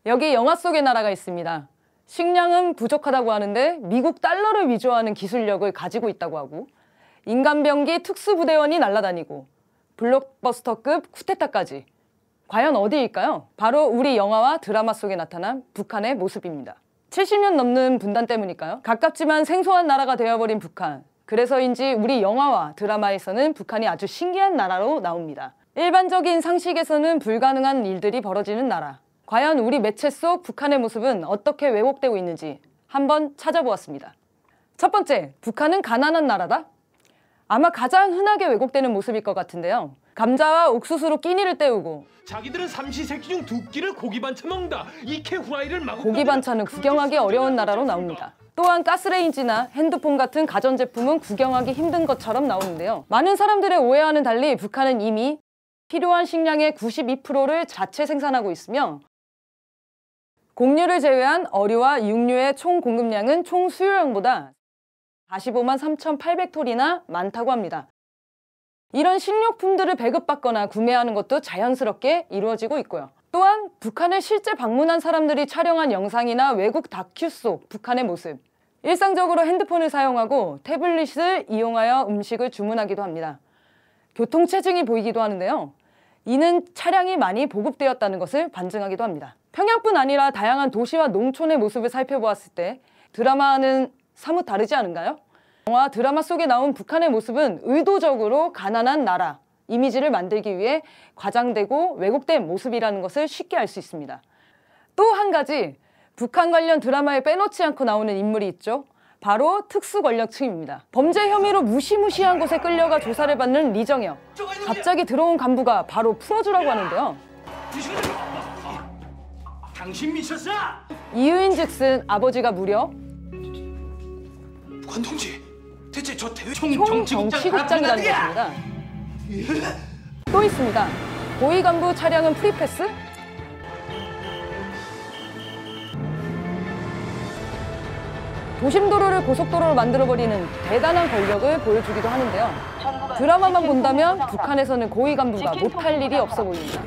여기 영화 속의 나라가 있습니다. 식량은 부족하다고 하는데 미국 달러를 위조하는 기술력을 가지고 있다고 하고 인간병기 특수부대원이 날아다니고 블록버스터급 쿠데타까지. 과연 어디일까요? 바로 우리 영화와 드라마 속에 나타난 북한의 모습입니다. 70년 넘는 분단 때문일까요? 가깝지만 생소한 나라가 되어버린 북한. 그래서인지 우리 영화와 드라마에서는 북한이 아주 신기한 나라로 나옵니다. 일반적인 상식에서는 불가능한 일들이 벌어지는 나라. 과연 우리 매체 속 북한의 모습은 어떻게 왜곡되고 있는지 한번 찾아보았습니다. 첫 번째, 북한은 가난한 나라다? 아마 가장 흔하게 왜곡되는 모습일 것 같은데요. 감자와 옥수수로 끼니를 때우고 자기들은 삼시세끼 중 두 끼를 고기 반찬 먹는다. 이케 후라이를 마구 고기 반찬은 구경하기 어려운 나라로 나옵니다. 또한 가스레인지나 핸드폰 같은 가전제품은 구경하기 힘든 것처럼 나오는데요. 많은 사람들의 오해와는 달리 북한은 이미 필요한 식량의 92%를 자체 생산하고 있으며 곡류를 제외한 어류와 육류의 총 공급량은 총 수요량보다 45만 3,800톤이나 많다고 합니다. 이런 식료품들을 배급받거나 구매하는 것도 자연스럽게 이루어지고 있고요. 또한 북한을 실제 방문한 사람들이 촬영한 영상이나 외국 다큐 속 북한의 모습. 일상적으로 핸드폰을 사용하고 태블릿을 이용하여 음식을 주문하기도 합니다. 교통체증이 보이기도 하는데요. 이는 차량이 많이 보급되었다는 것을 반증하기도 합니다. 평양뿐 아니라 다양한 도시와 농촌의 모습을 살펴보았을 때 드라마는 사뭇 다르지 않은가요? 영화 드라마 속에 나온 북한의 모습은 의도적으로 가난한 나라 이미지를 만들기 위해 과장되고 왜곡된 모습이라는 것을 쉽게 알 수 있습니다. 또 한 가지 북한 관련 드라마에 빼놓지 않고 나오는 인물이 있죠. 바로 특수권력층입니다. 범죄 혐의로 무시무시한 곳에 끌려가 조사를 받는 리정혁. 갑자기 들어온 간부가 바로 풀어주라고 하는데요. 당신 미쳤어? 이유인 즉슨 아버지가 무려 북한 동지, 대체 저 대회 총정치국장이라는 것입니다. 또 있습니다. 고위 간부 차량은 프리패스? 도심도로를 고속도로로 만들어버리는 대단한 권력을 보여주기도 하는데요. 드라마만 본다면 북한에서는 고위 간부가 못할 일이 없어 보입니다.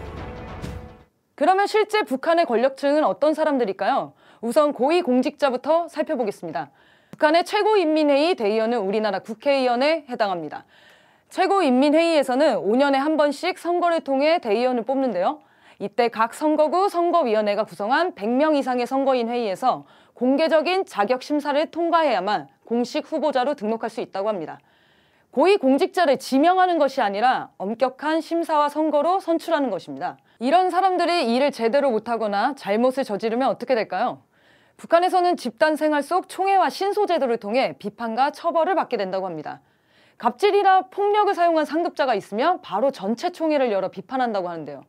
그러면 실제 북한의 권력층은 어떤 사람들일까요? 우선 고위 공직자부터 살펴보겠습니다. 북한의 최고인민회의 대의원은 우리나라 국회의원에 해당합니다. 최고인민회의에서는 5년에 한 번씩 선거를 통해 대의원을 뽑는데요. 이때 각 선거구 선거위원회가 구성한 100명 이상의 선거인 회의에서 공개적인 자격 심사를 통과해야만 공식 후보자로 등록할 수 있다고 합니다. 고위 공직자를 지명하는 것이 아니라 엄격한 심사와 선거로 선출하는 것입니다. 이런 사람들이 일을 제대로 못하거나 잘못을 저지르면 어떻게 될까요? 북한에서는 집단 생활 속 총애와 신소제도를 통해 비판과 처벌을 받게 된다고 합니다. 갑질이나 폭력을 사용한 상급자가 있으면 바로 전체 총회를 열어 비판한다고 하는데요.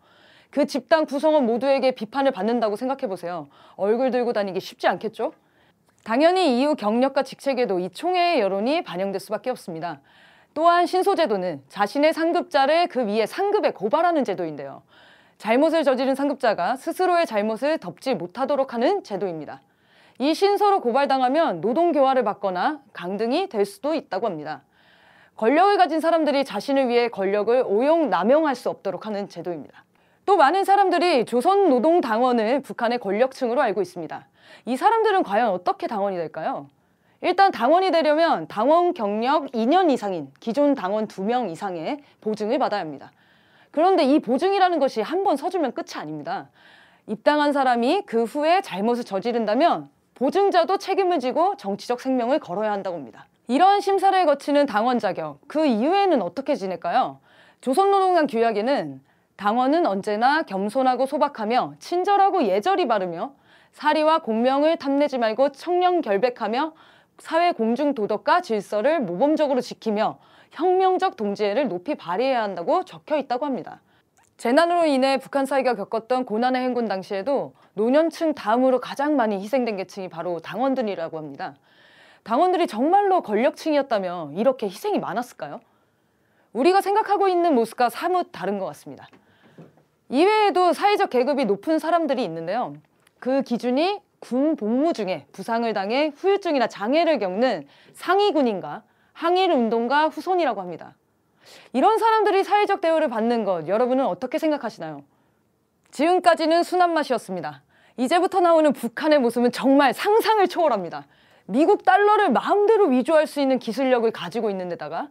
그 집단 구성원 모두에게 비판을 받는다고 생각해보세요. 얼굴 들고 다니기 쉽지 않겠죠? 당연히 이후 경력과 직책에도 이 총회의 여론이 반영될 수밖에 없습니다. 또한 신소제도는 자신의 상급자를 그 위에 상급에 고발하는 제도인데요. 잘못을 저지른 상급자가 스스로의 잘못을 덮지 못하도록 하는 제도입니다. 이 신소로 고발당하면 노동교화를 받거나 강등이 될 수도 있다고 합니다. 권력을 가진 사람들이 자신을 위해 권력을 오용, 남용할 수 없도록 하는 제도입니다. 또 많은 사람들이 조선노동당원을 북한의 권력층으로 알고 있습니다. 이 사람들은 과연 어떻게 당원이 될까요? 일단 당원이 되려면 당원 경력 2년 이상인 기존 당원 2명 이상의 보증을 받아야 합니다. 그런데 이 보증이라는 것이 한 번 서주면 끝이 아닙니다. 입당한 사람이 그 후에 잘못을 저지른다면 보증자도 책임을 지고 정치적 생명을 걸어야 한다고 합니다. 이러한 심사를 거치는 당원 자격, 그 이후에는 어떻게 지낼까요? 조선노동당 규약에는 당원은 언제나 겸손하고 소박하며 친절하고 예절이 바르며 사리와 공명을 탐내지 말고 청렴결백하며 사회 공중도덕과 질서를 모범적으로 지키며 혁명적 동지애를 높이 발휘해야 한다고 적혀 있다고 합니다. 재난으로 인해 북한 사회가 겪었던 고난의 행군 당시에도 노년층 다음으로 가장 많이 희생된 계층이 바로 당원들이라고 합니다. 당원들이 정말로 권력층이었다면 이렇게 희생이 많았을까요? 우리가 생각하고 있는 모습과 사뭇 다른 것 같습니다. 이외에도 사회적 계급이 높은 사람들이 있는데요. 그 기준이 군 복무 중에 부상을 당해 후유증이나 장애를 겪는 상위군인과 항일운동가 후손이라고 합니다. 이런 사람들이 사회적 대우를 받는 것, 여러분은 어떻게 생각하시나요? 지금까지는 순한 맛이었습니다. 이제부터 나오는 북한의 모습은 정말 상상을 초월합니다. 미국 달러를 마음대로 위조할 수 있는 기술력을 가지고 있는 데다가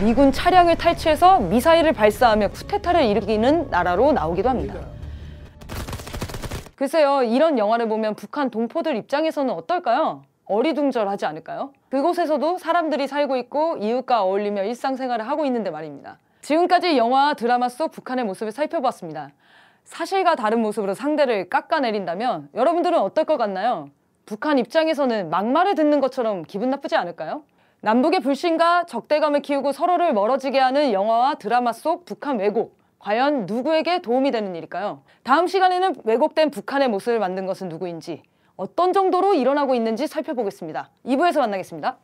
미군 차량을 탈취해서 미사일을 발사하며 쿠데타를 일으키는 나라로 나오기도 합니다. 글쎄요, 이런 영화를 보면 북한 동포들 입장에서는 어떨까요? 어리둥절하지 않을까요? 그곳에서도 사람들이 살고 있고 이웃과 어울리며 일상생활을 하고 있는데 말입니다. 지금까지 영화와 드라마 속 북한의 모습을 살펴보았습니다. 사실과 다른 모습으로 상대를 깎아내린다면 여러분들은 어떨 것 같나요? 북한 입장에서는 막말을 듣는 것처럼 기분 나쁘지 않을까요? 남북의 불신과 적대감을 키우고 서로를 멀어지게 하는 영화와 드라마 속 북한 왜곡, 과연 누구에게 도움이 되는 일일까요? 다음 시간에는 왜곡된 북한의 모습을 만든 것은 누구인지, 어떤 정도로 일어나고 있는지 살펴보겠습니다. 2부에서 만나겠습니다.